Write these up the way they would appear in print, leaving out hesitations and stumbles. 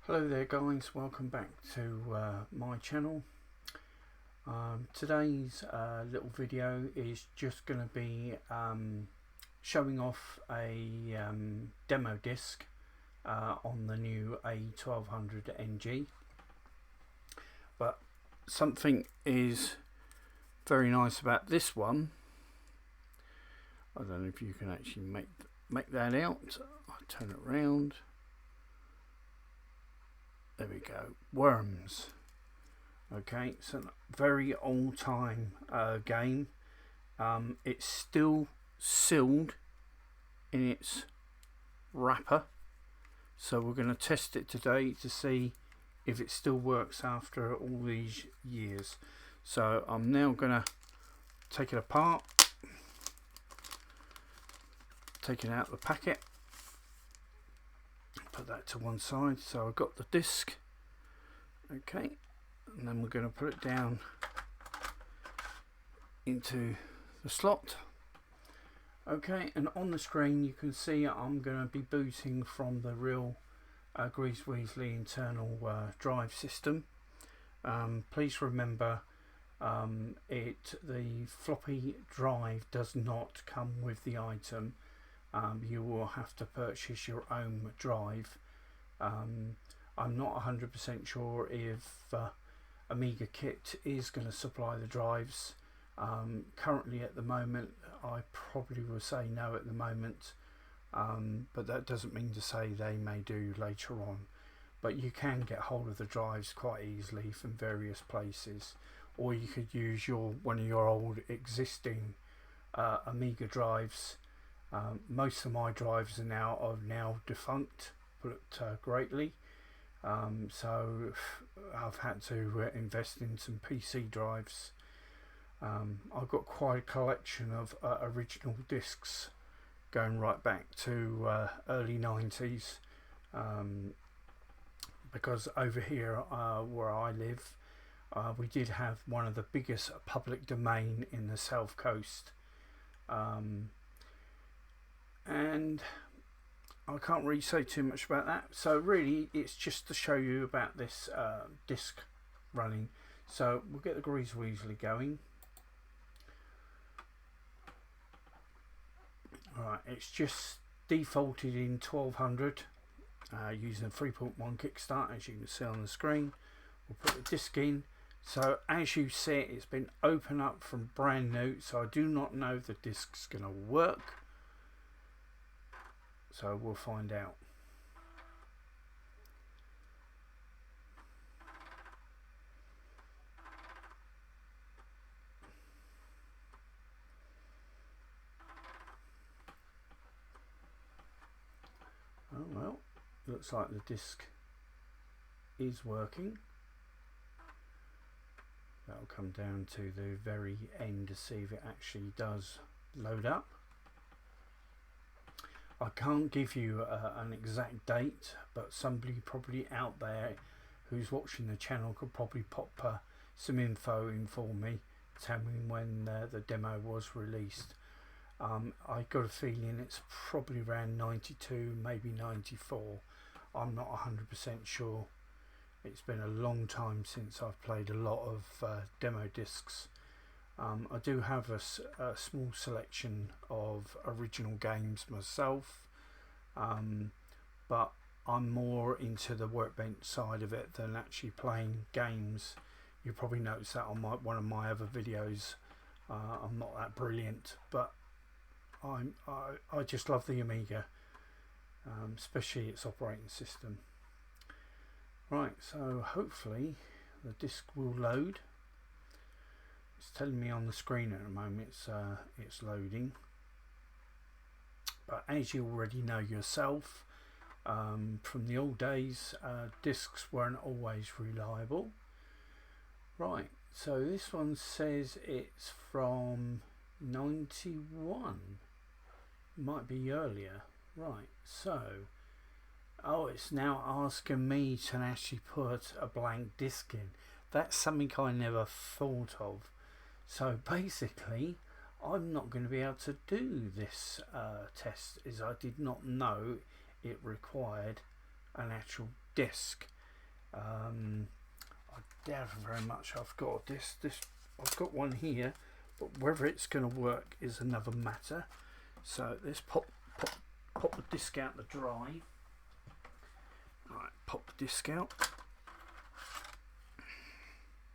Hello there guys, welcome back to my channel. Today's little video is just going to be showing off a demo disc on the new A1200NG. But something is very nice about this one. I don't know if you can actually make that out. I'll turn it around. There we go, Worms. Okay, it's a very old time game. It's still sealed in its wrapper, so we're going to test it today to see if it still works after all these years. So I'm now going to take it apart, take it out of the packet, put that to one side. So I've got the disc, okay, and then we're going to put it down into the slot. Okay, and on the screen you can see I'm going to be booting from the real Grease Weasley internal drive system. Please remember the floppy drive does not come with the item. You will have to purchase your own drive. I'm not 100% sure if Amiga Kit is going to supply the drives. Currently at the moment I probably will say no at the moment, but that doesn't mean to say they may do later on. But you can get hold of the drives quite easily from various places, or you could use one of your old existing Amiga drives. Most of my drives are now defunct, but greatly. So I've had to invest in some PC drives. I've got quite a collection of original discs going right back to early 90s, because over here where I live, we did have one of the biggest public domain in the South Coast. And I can't really say too much about that, so really it's just to show you about this disc running. So we'll get the Grease Weasley going. Alright, it's just defaulted in 1200 using a 3.1 kickstart, as you can see on the screen. We'll put the disc in. So as you see, it's been opened up from brand new, so I do not know if the disc's going to work. So we'll find out. Oh well, looks like the disc is working. That'll come down to the very end to see if it actually does load up. I can't give you an exact date, but somebody probably out there who's watching the channel could probably pop some info in for me, tell me when the demo was released. I got a feeling it's probably around 92, maybe 94. I'm not 100% sure. It's been a long time since I've played a lot of demo discs. I do have a small selection of original games myself, but I'm more into the workbench side of it than actually playing games. You probably noticed that on one of my other videos. I'm not that brilliant, but I just love the Amiga, especially its operating system. Right, so hopefully the disc will load. It's telling me on the screen at the moment it's loading, but as you already know yourself, from the old days, discs weren't always reliable. Right, so this one says it's from 91, might be earlier. Right, so it's now asking me to actually put a blank disc in. That's something I never thought of. So basically I'm not going to be able to do this test, as I did not know it required an actual disc. I doubt very much I've got this. I've got one here, but whether it's going to work is another matter. So let's pop the disc out the drive. Right, pop the disc out.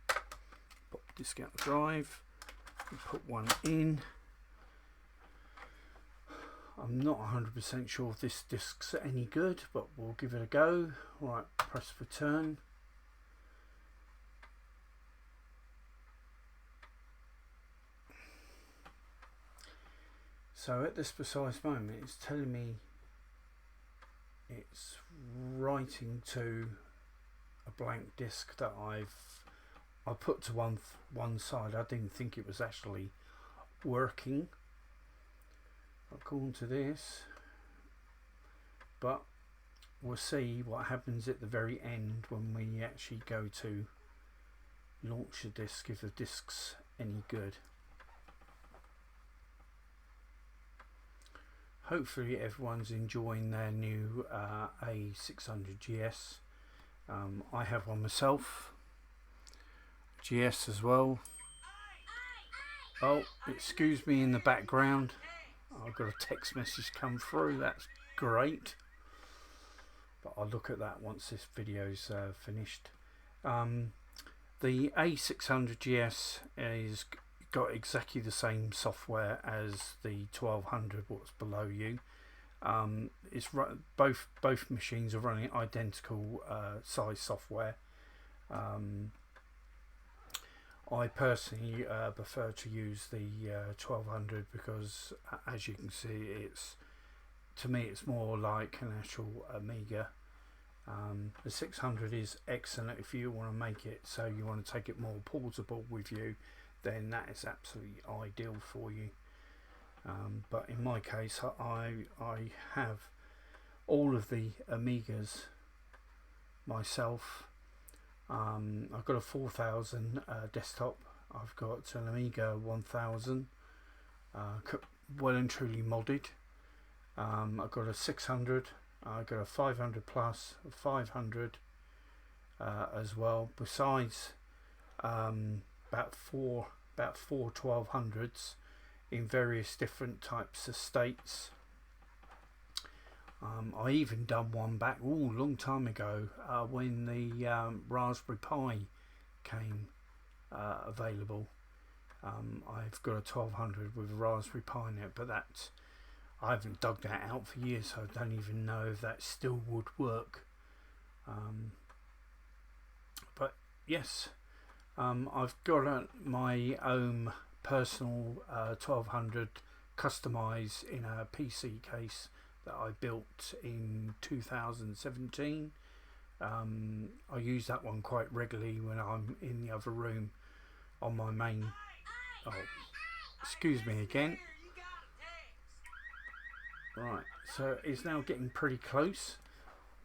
Pop the disc out the drive. And put one in. I'm not 100% sure if this disc's any good, but we'll give it a go. Right, press return. So at this precise moment, it's telling me it's writing to a blank disc that I put to one side. I didn't think it was actually working according to this, but we'll see what happens at the very end when we actually go to launch the disc, if the disc's any good. Hopefully everyone's enjoying their new A1200GS. I have one myself, GS as well. Oh, excuse me in the background, I've got a text message come through. That's great, but I'll look at that once this video's finished. The A600GS is got exactly the same software as the 1200, what's below you. It's both machines are running identical size software. I personally prefer to use the 1200 because, as you can see, to me it's more like an actual Amiga. The 600 is excellent if you want to make it so you want to take it more portable with you, then that is absolutely ideal for you. But in my case, I have all of the Amigas myself. I've got a 4000 desktop. I've got an Amiga 1000, well and truly modded. I've got a 600. I've got a 500 plus, a 500 as well. Besides, about four 1200s in various different types of states. I even done one back a long time ago when the Raspberry Pi came available. I've got a 1200 with a Raspberry Pi in it, but I haven't dug that out for years, so I don't even know if that still would work. But yes, I've got my own personal 1200 customized in a PC case that I built in 2017. I use that one quite regularly when I'm in the other room on my main. Oh, excuse me again. Right, so it's now getting pretty close.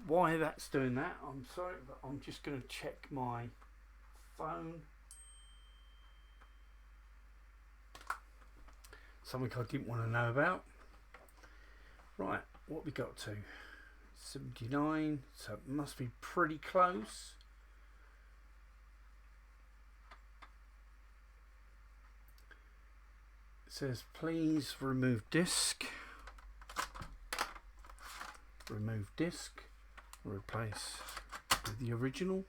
Why that's doing that, I'm sorry, but I'm just going to check my phone. Something I didn't want to know about. Right, what we got to? 79, so it must be pretty close. It says please remove disk. Remove disk. Replace with the original.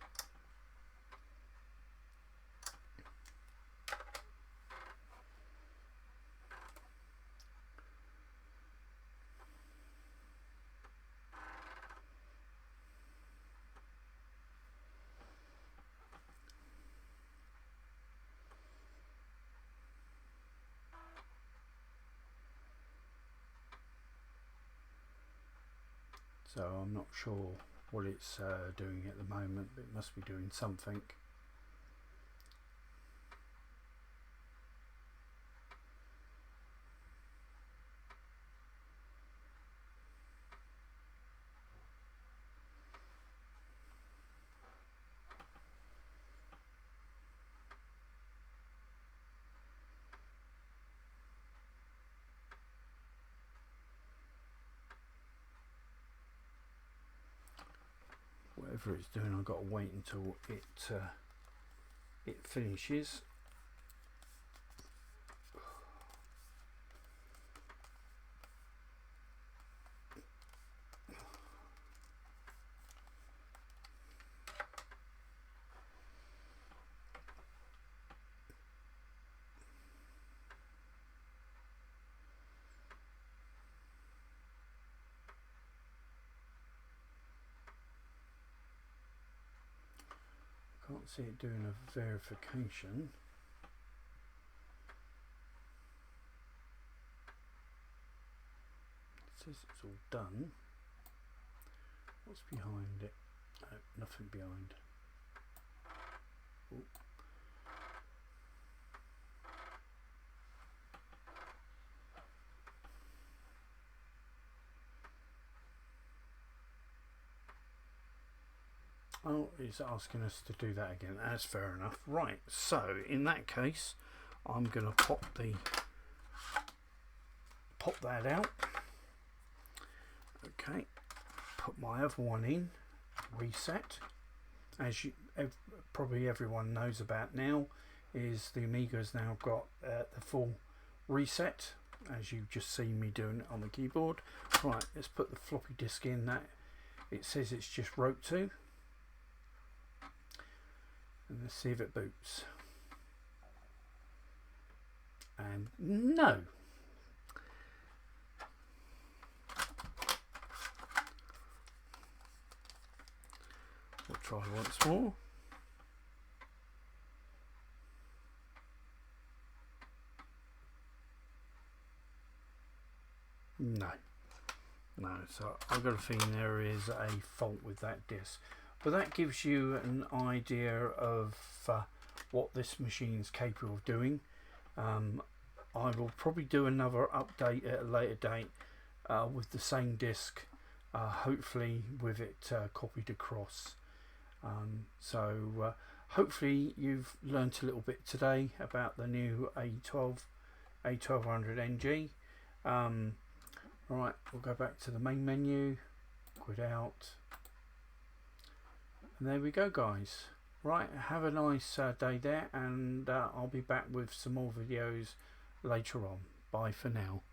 So I'm not sure what it's doing at the moment, but it must be doing something. whatever it's doing, I've got to wait until it finishes. Can't see it doing a verification. It says it's all done. What's behind it? No, nothing behind. Ooh. Oh, it's asking us to do that again. That's fair enough. Right, so in that case, I'm going to pop that out. Okay, put my other one in, reset. As probably everyone knows about now, is the Amiga's now got the full reset, as you've just seen me doing it on the keyboard. Right, let's put the floppy disk in. That it says it's just wrote to. And let's see if it boots. And no. We'll try once more. No. So I've got a feeling there is a fault with that disk. But that gives you an idea of what this machine is capable of doing. I will probably do another update at a later date with the same disk, hopefully with it copied across. So hopefully you've learnt a little bit today about the new A1200NG. Right, we'll go back to the main menu, quit out. And there we go, guys. Right, have a nice day there, and I'll be back with some more videos later on. Bye for now.